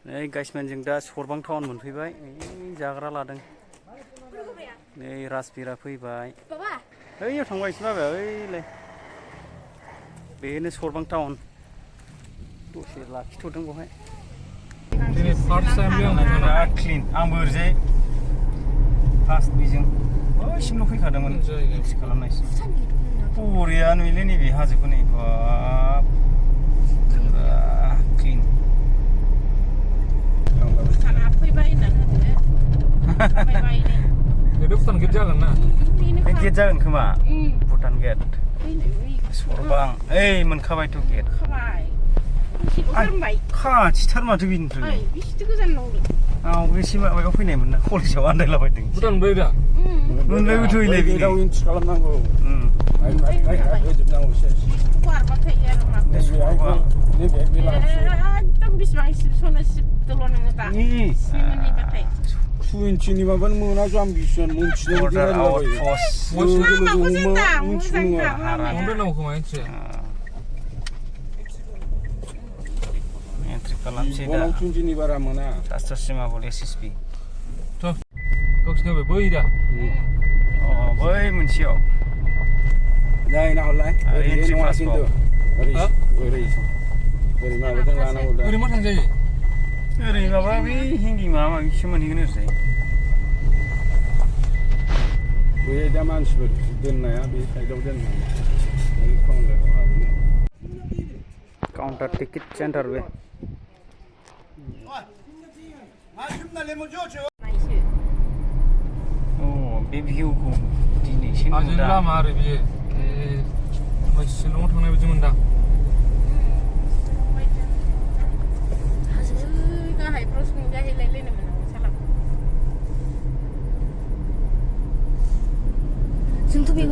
नै गाइसमेन जों दा सरबां टाउन मोनफैबाय जाग्रा लादों नै राजबिरा फैबाय ओइयाव थांबाय एसे माबाया ओइलाय बेनो सरबां टाउन दसे लाखिथ'दों बेवहाय बिराद क्लिन आंबो ओरैजाय फार्स्ट बेजों बैसिमल' फैखादोंमोन एक्स खालामनायसिम बरिया नुयोलै नैबे हाजोखौ नै बाब क्लिन भुटान गेट जागोन ना बे गेट जागोन खोमा भुटान गेट सरबां ओइ मोनखाबायथ' गेट खाथिथार माथो बेनिफ्राय एसे माबायाव फैनायमोन ना कलेजाव आन्दायलाबायदों भुटान बै दा मोनबायबोथ' इलाय गेटआव इन्ट्रि खालामनांगौ होजोबनांगौ टुइन्टिनि माबानो मोना जाम्बिसन मोनथिनो एन्ट्रि खालामसै दा टुइन्टिनि बारा मोना सास्त्रसिमा बल एसएसबि थ' गावसिनि बै दा अ बै मोनसेयाव नायना हरलाय ओरै नङा खिन्थु ओरै माबाजों लानांगौ दा ओरै मा थांजायो ओरै माबा बै हिन्दी माबा माबिसो मोनहैगोन ओरैजाय बै दा मानसिफोर दोननाया बे साइडआव दोननाय काउन्टार टिकेट सेन्टार बे अ बे भिउखौ दिनैसो नुदों लामा आरो बेयो शिलंआव थांनाय बायदि मोनदां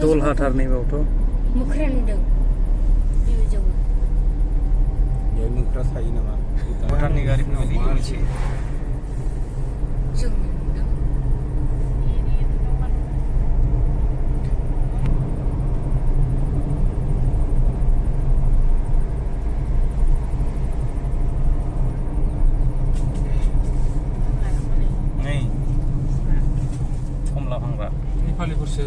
दलहाथार नैबावथ' मोख्रा नुदों बेयाव मोख्रा थायो नामा भुटाननि गारि फैबायलै मोनसे जों नै कमला फांग्रा नेपालिफोरसो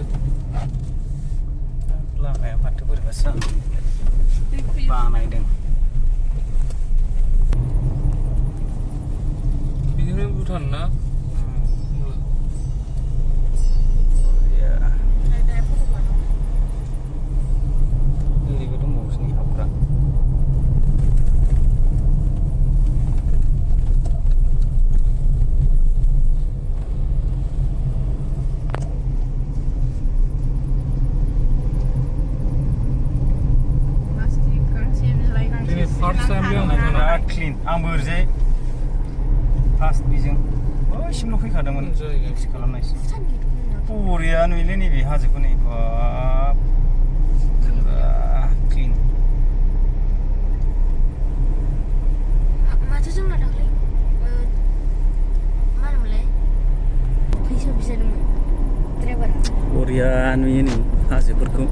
लामाया माथो बोरैबासो बानायदों बिनिफ्राय भुटान ना ओरैबो दंबावोसो नै हाबग्रा बिराद क्लिन आंबो ओरैजाय फार्स्ट बेजों बैसिमल' फैखादोंमोन एक्स खालामनायसिम बरिया नुयोलै नैबे हाजोखौ नै बाब क्लिन माथो जोंना दाख्लै मा होनोमोनलाय फैसा बिजादोंमोन ड्राइभारा बरिया नुयो नै हाजोफोरखौ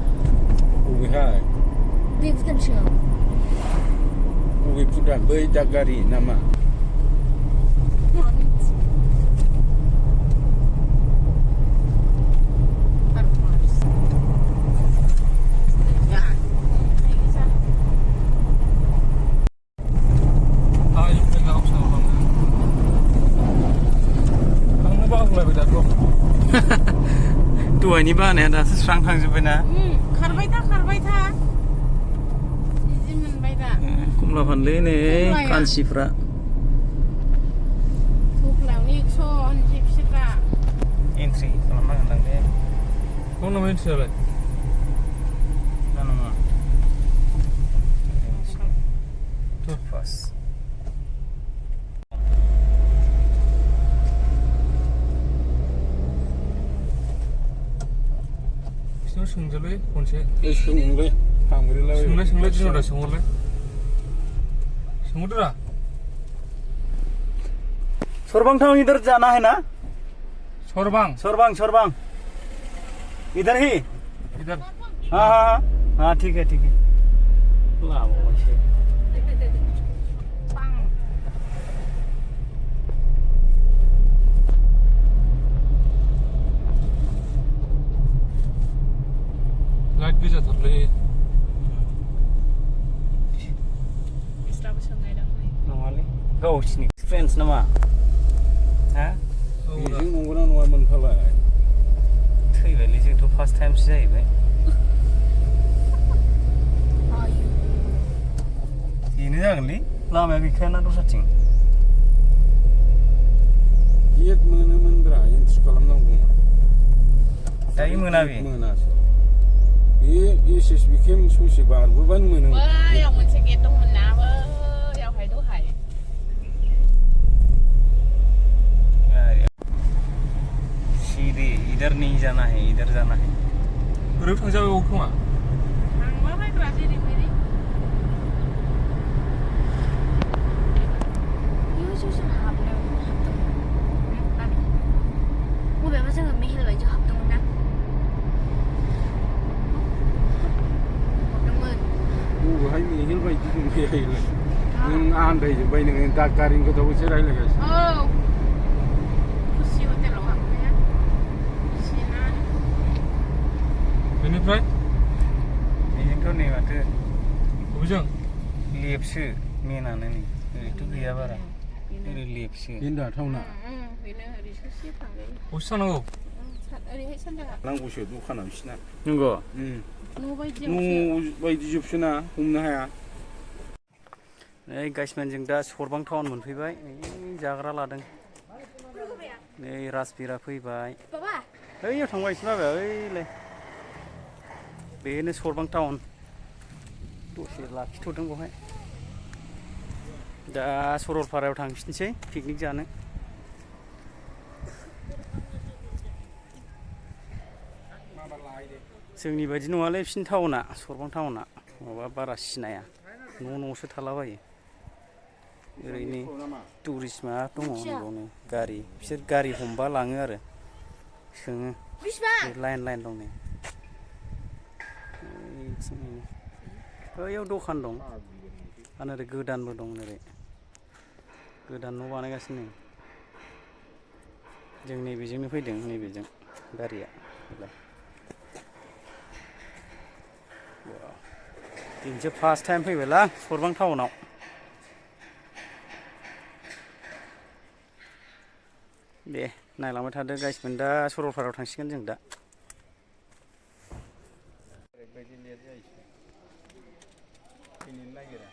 बबेहाय बे भुटान सिङाव बबे भुटान बै दागारि नामा दहायनि बानाया दासो स्रां थांजोब्बायना खारबाय था बिदि मोनबाय दा कमला फानलै नै कान्सिफ्रा थफ्लायावनो 100 होनसै बिसोरना एन्ट्रि खालामनांगोन दे कौन एन्ट्रियालाय ना नङा फार्स्ट सोंजोलै खनसे सोंलै सोंलाय दिन'दा सोंहरदोरा सरबां टाउन इधर जाना है ना सरबां इधर ही इधर हाँ ठीक है गावसिनि फ्रेन्डस नामा हा बेजों नंगौना नङामोन फालाय थैबायलै जोंथ' फार्स्ट टाइमसो जाहैबाय बेनो जागोनलै लामाया गैखायाना दस्राथिं गेट मोनोमोनब्रा एन्ट्रि खालामनांगौ दायो मोना बे मोनासै बे SSB केम्प ससे बारबोबानो मोनोमोन बैयाव मोनसे गेट दंमोन ना बैयावहाय दहाय सीधे इधर नहीं जाना है इधर जाना है ओरै थांजाबाय खोमा थांलाबायग्रा जेरै मेरै बबेबा जोङो मेहेल बायदियाव हाबदोंमोन ना बबेहाय मेहेल बायदि दंफैयालाय नों आन्दायजोब्बाय नोङो गारिनि खोथाखौसो रायज्लायगासिनो औ खुसि हटेलाव हाबनाया खुसिना बेनिफ्राय बेजोंथ' नै माथो बबेजों लेफ्टसो मेनानो नै ओरैथ' गैया बारा ओरै लेफ्टसो गेन्दा टाउना बेनो ओरै ससे थांजायो बसे थांनांगौ ओरैहाय सानजाहा नांगौसो दखाना बिसिना नंगौ न' बायदियाव न' बायदि जोबसोना हमनो हाया नै गाइसमेन जों दा सरबां टाउन मोनफैबाय जाग्रा लादों नै राजबिरा फैबाय ओइयाव थांबाय एसे बाबाया ओइलाय बेनो सरबां टाउन दसे लाखिथ'दों बेवहाय दा सरलपारायाव थांफिनसै पिकनिक जानो जोंनि बायदि नङालै बिसिनि टाउना सरबां टाउना माबा बारा सिनाया न'सो थालाबायो ओरैनो टुरिस्ट माबा दङ बेयावनो गारि बिसोर गारि हमबा लाङो आरो सोङो लाइन दं नै बैयाव दखान दं आरो ओरै गोदानबो दं ओरै गोदान न' बानायगासिनो जों नैबेजोंनो फैदों नैबेजों गारिया दिनैसो फार्स्ट टाइम फैबायलां सरबां टाउनाव दे नायलांबाय थादो गाइसमेन दा सरलपारायाव थांसिगोन जों दा ओरैबायदि लेट जायोसै फैनोनो नागिरा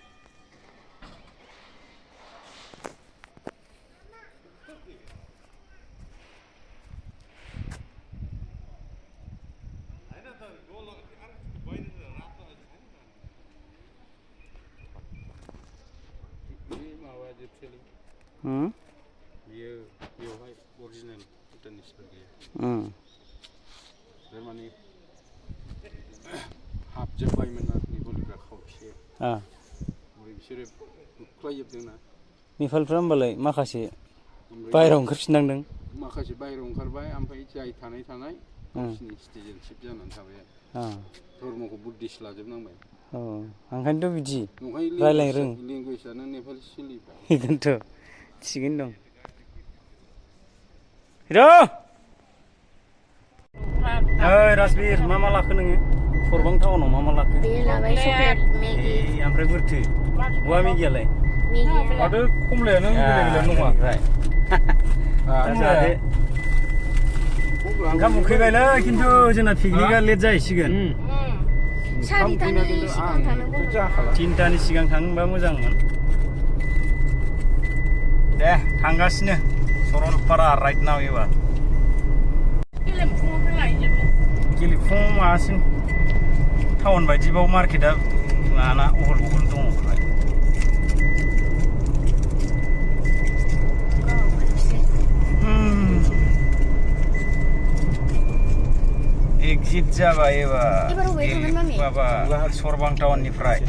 बियो बेवहाय अरिजिनेल भुटानिसफोर गैया थारमाने हाबजोब्बायमोन ना नेपालिफ्रा खावसे ओमफ्राय बिसोरो बुख्लायजोबदोंना नेपालफ्रा होमबालाय माखासे बायहेरायाव ओंखारफिननांदों माखासे बायहेरायाव ओंखारबाय ओमफ्राय जाय थानाय गावसिनि सिटिजेनशिप जानानै थाबाय धर्मखौ बुद्धिस्ट लाजोबनांबाय ओंखायनोथ' बिदि रायज्लायनो रोङो लेंगुवेजआनो नेपालि सोलिबाय बेखौनोथ' थिगैनो दं हिर' ओइ राजबिर मा लाखो नोङो सरबां टाउनाव मा लाखो बे लाबाय चकलेट मेगि ओमफ्राय बोरथो बहा मेगियालाय माथो खमलायानो बेलेग नङा जादो ओंखाम उखैबायलै खिन्थु जोंना पिकनिकआ लेट जाहैसिगोन तिनटानि सिगां थांबा मोजांमोन दे थांगासिनो सरलपारा राइट नाव एबार गेलेफुं माबासिम टाउन बायदिबाव मार्केटआ माना अहल बहल दङ एक्जिट जाबाय एबार माबा सरबां टाउननिफ्राय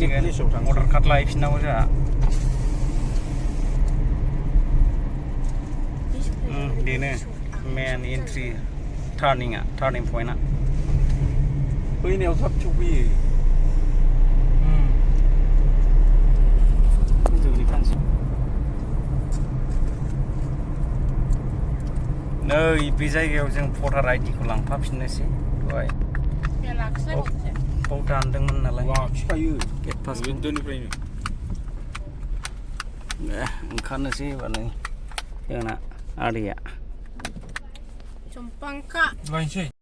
मटर कार्ड लायफिननांगौ जोंहा बेनो मेन एन्ट्रि टार्निं पइन्टआ फैनायाव थाब सफैयो नै बे जायगायाव जों भटार आइडिखौ लांफाफिननोसै दहाय बाव दानदोंमोन नालाय लाखिखायो गेट पास गोदोनिफ्रायनो ओंखारनोसै एबार नै जोंना आदैया Sumpang kak. Lain sih.